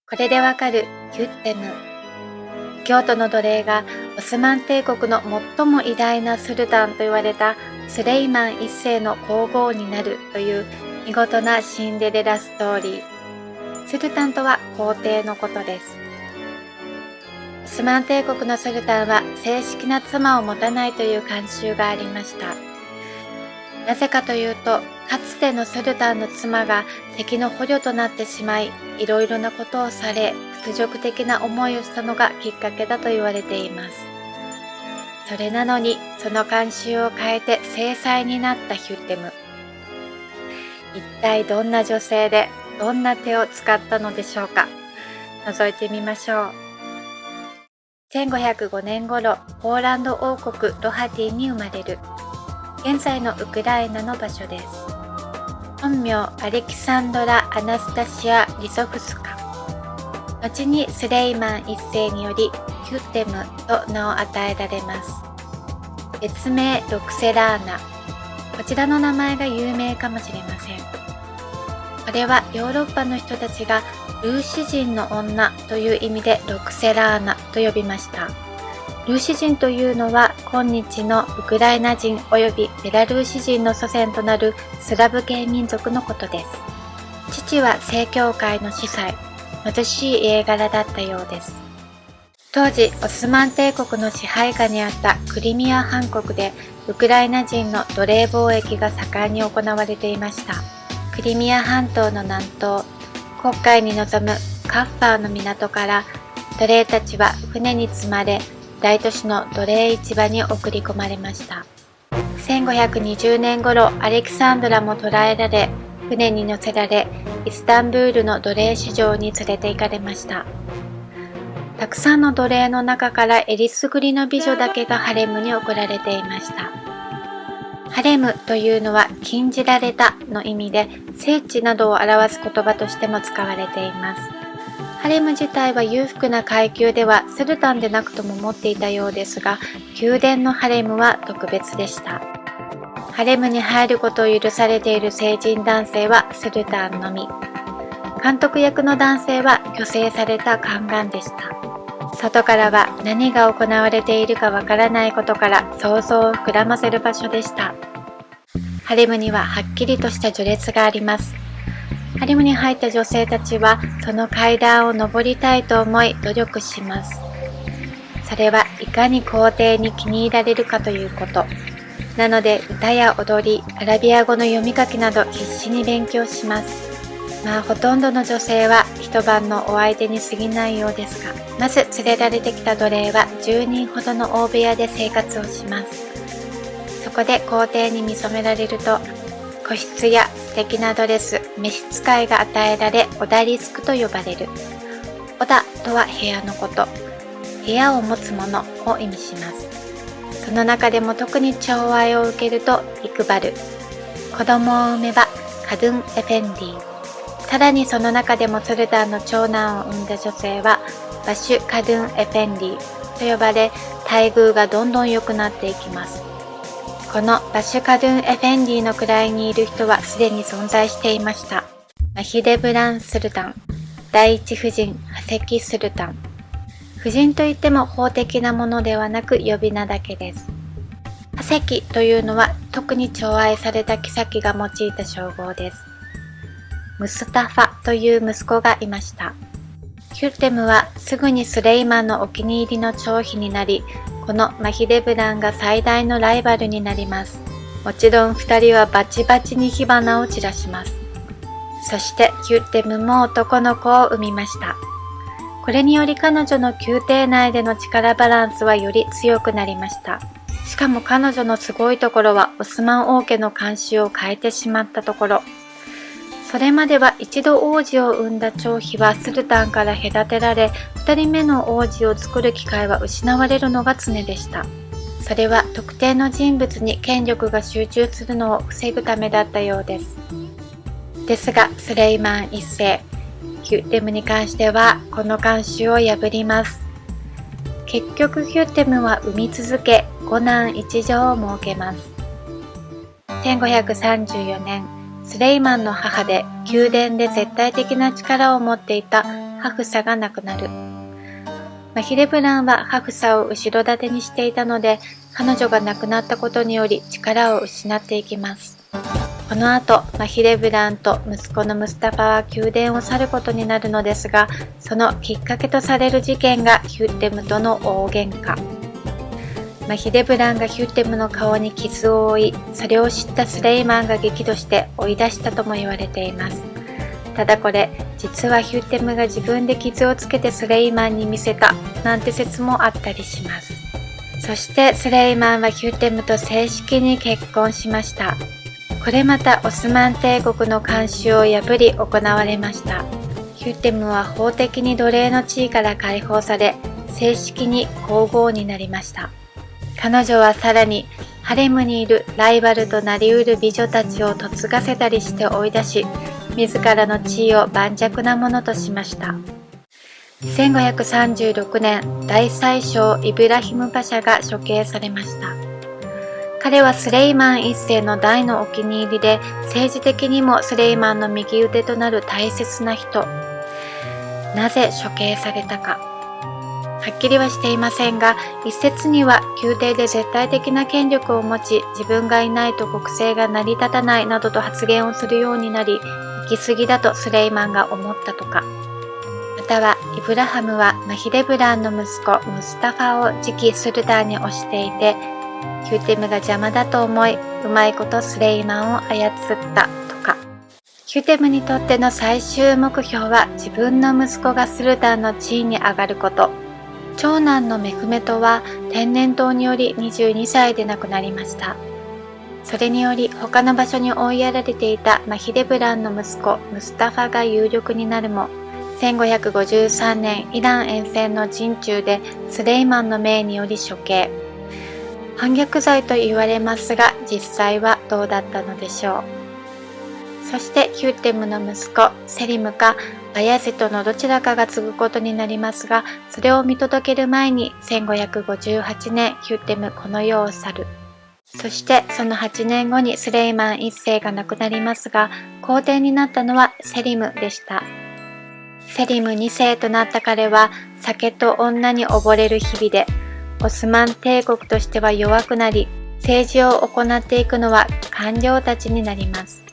これでわかるヒュッテム。京都の奴隷がオスマン帝国の最も偉大なスルタンと言われたスレイマン一世の皇后になるという見事なシンデレラストーリー。スルタンとは皇帝のことです。オスマン帝国のスルタンは正式な妻を持たないという慣習がありました。なぜかというと、かつてのスルタンの妻が敵の捕虜となってしまい、いろいろなことをされ、屈辱的な思いをしたのがきっかけだと言われています。それなのに、その慣習を変えて正妻になったヒュッテム。一体どんな女性で、どんな手を使ったのでしょうか。覗いてみましょう。1505年頃、ポーランド王国ロハティに生まれる。現在のウクライナの場所です。本名アレキサンドラ・アナスタシア・リソフスカ。後にスレイマン一世によりヒュッテムと名を与えられます。別名ロクセラーナ。こちらの名前が有名かもしれません。これはヨーロッパの人たちがルーシ人の女という意味でロクセラーナと呼びました。ルーシ人というのは今日のウクライナ人及びベラルーシ人の祖先となるスラブ系民族のことです。父は正教会の司祭、貧しい家柄だったようです。当時、オスマン帝国の支配下にあったクリミア半国でウクライナ人の奴隷貿易が盛んに行われていました。クリミア半島の南東、黒海に臨むカッファーの港から奴隷たちは船に積まれ、大都市の奴隷市場に送り込まれました。1520年頃、アレキサンドラも捕らえられ、船に乗せられ、イスタンブールの奴隷市場に連れて行かれました。たくさんの奴隷の中からえりすぐりの美女だけがハレムに送られていました。ハレムというのは禁じられたの意味で、聖地などを表す言葉としても使われています。ハレム自体は裕福な階級ではスルタンでなくとも持っていたようですが、宮殿のハレムは特別でした。ハレムに入ることを許されている成人男性はスルタンのみ。監督役の男性は虚勢された宦官でした。外からは何が行われているかわからないことから想像を膨らませる場所でした。ハレムにははっきりとした序列があります。ハレムに入った女性たちはその階段を上りたいと思い努力します。それはいかに皇帝に気に入られるかということ。なので歌や踊り、アラビア語の読み書きなど必死に勉強します。まあほとんどの女性は一晩のお相手に過ぎないようですが、まず連れられてきた奴隷は10人ほどの大部屋で生活をします。そこで皇帝に見初められると、個室や素敵なドレス、召使いが与えられ、オダリスクと呼ばれる。オダとは部屋のこと。部屋を持つ者を意味します。その中でも特に寵愛を受けるとイクバル。子供を産めばカドゥン・エフェンディ。さらにその中でもスルタンの長男を産んだ女性はバシュ・カドゥン・エフェンディと呼ばれ、待遇がどんどん良くなっていきます。このバシュ・カドゥン・エフェンディの位にいる人はすでに存在していました。マヒデブラン・スルタン、第一夫人、ハセキ・スルタン。夫人といっても法的なものではなく呼び名だけです。ハセキというのは特に寵愛された妃が用いた称号です。ムスタファという息子がいました。ヒュッテムはすぐにスレイマンのお気に入りの寵妃になり、このマヒデブランが最大のライバルになります。もちろん二人はバチバチに火花を散らします。そしてヒュッテムも男の子を産みました。これにより彼女の宮廷内での力バランスはより強くなりました。しかも彼女のすごいところはオスマン王家の慣習を変えてしまったところ。それまでは一度王子を産んだ寵妃はスルタンから隔てられ、二人目の王子を作る機会は失われるのが常でした。それは特定の人物に権力が集中するのを防ぐためだったようです。ですが、スレイマン一世、ヒュッテムに関してはこの慣習を破ります。結局ヒュッテムは産み続け、5男1女を設けます。1534年、スレイマンの母で宮殿で絶対的な力を持っていたハフサが亡くなる。マヒレブランはハフサを後ろ盾にしていたので、彼女が亡くなったことにより力を失っていきます。この後、マヒレブランと息子のムスタファは宮殿を去ることになるのですが、そのきっかけとされる事件がヒュッテムとの大喧嘩。マヒレブランがヒュッテムの顔に傷を負い、それを知ったスレイマンが激怒して追い出したとも言われています。ただこれ、実はヒュッテムが自分で傷をつけてスレイマンに見せたなんて説もあったりします。そしてスレイマンはヒュッテムと正式に結婚しました。これまたオスマン帝国の慣習を破り行われました。ヒュッテムは法的に奴隷の地位から解放され、正式に皇后になりました。彼女はさらにハレムにいるライバルとなりうる美女たちを嫁がせたりして追い出し、自らの地位を盤石なものとしました。1536年、大宰相イブラヒムパシャが処刑されました。彼はスレイマン一世の大のお気に入りで、政治的にもスレイマンの右腕となる大切な人。なぜ処刑されたか。はっきりはしていませんが、一説には宮廷で絶対的な権力を持ち、自分がいないと国政が成り立たないなどと発言をするようになり、行き過ぎだとスレイマンが思ったとか。またはイブラハムはマヒレブランの息子ムスタファを次期スルタンに推していて、ヒュッテムが邪魔だと思い、うまいことスレイマンを操ったとか。ヒュッテムにとっての最終目標は自分の息子がスルタンの地位に上がること。長男のメフメトは天然痘により22歳で亡くなりました。それにより他の場所に追いやられていたマヒレブランの息子ムスタファが有力になるも、1553年イラン沿線の陣中でスレイマンの命により処刑。反逆罪と言われますが、実際はどうだったのでしょう。そしてヒュッテムの息子セリムかバヤゼトのどちらかが継ぐことになりますが、それを見届ける前に1558年ヒュッテムこの世を去る。そしてその8年後にスレイマン一世が亡くなりますが、皇帝になったのはセリムでした。セリム2世となった彼は酒と女に溺れる日々で、オスマン帝国としては弱くなり、政治を行っていくのは官僚たちになります。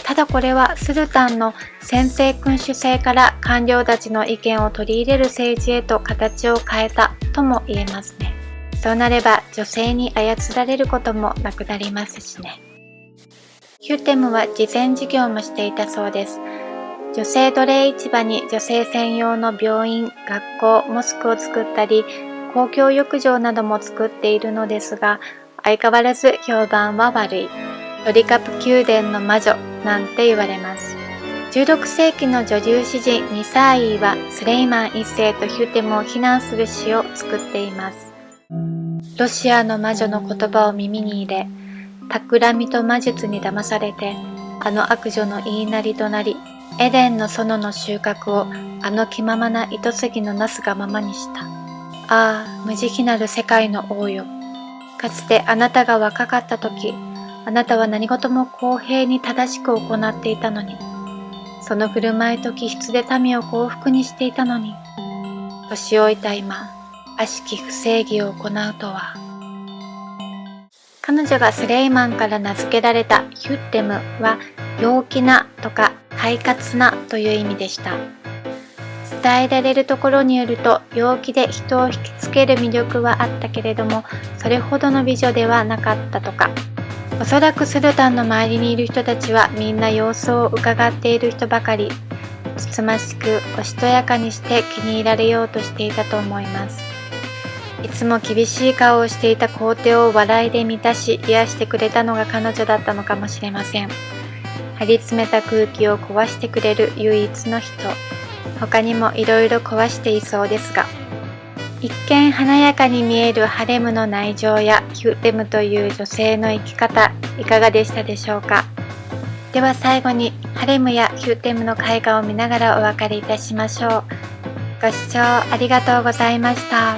ただこれはスルタンの専制君主制から官僚たちの意見を取り入れる政治へと形を変えたとも言えますね。そうなれば女性に操られることもなくなりますしね。ヒュッテムは慈善事業もしていたそうです。女性奴隷市場に女性専用の病院、学校、モスクを作ったり、公共浴場なども作っているのですが、相変わらず評判は悪い。トリカプ宮殿の魔女なんて言われます。16世紀の女流詩人ニサーイはスレイマン一世とヒュッテムを非難する詩を作っています。ロシアの魔女の言葉を耳に入れ、企みと魔術に騙されて、あの悪女の言いなりとなり、エデンの園の収穫をあの気ままな糸継ぎのなすがままにした。ああ、無慈悲なる世界の王よ。かつてあなたが若かった時、あなたは何事も公平に正しく行っていたのに、その振る舞いと気質で民を幸福にしていたのに、年老いた今、悪しき不正義を行うとは。彼女がスレイマンから名付けられたヒュッテムは、陽気なとか快活なという意味でした。伝えられるところによると、陽気で人を引きつける魅力はあったけれども、それほどの美女ではなかったとか。おそらくスルタンの周りにいる人たちはみんな様子を伺っている人ばかり、つつましくおしとやかにして気に入られようとしていたと思います。いつも厳しい顔をしていた皇帝を笑いで満たし癒してくれたのが彼女だったのかもしれません。張り詰めた空気を壊してくれる唯一の人。他にもいろいろ壊していそうですが、一見華やかに見えるハレムの内情やヒュッテムという女性の生き方、いかがでしたでしょうか。では最後にハレムやヒュッテムの絵画を見ながらお別れいたしましょう。ご視聴ありがとうございました。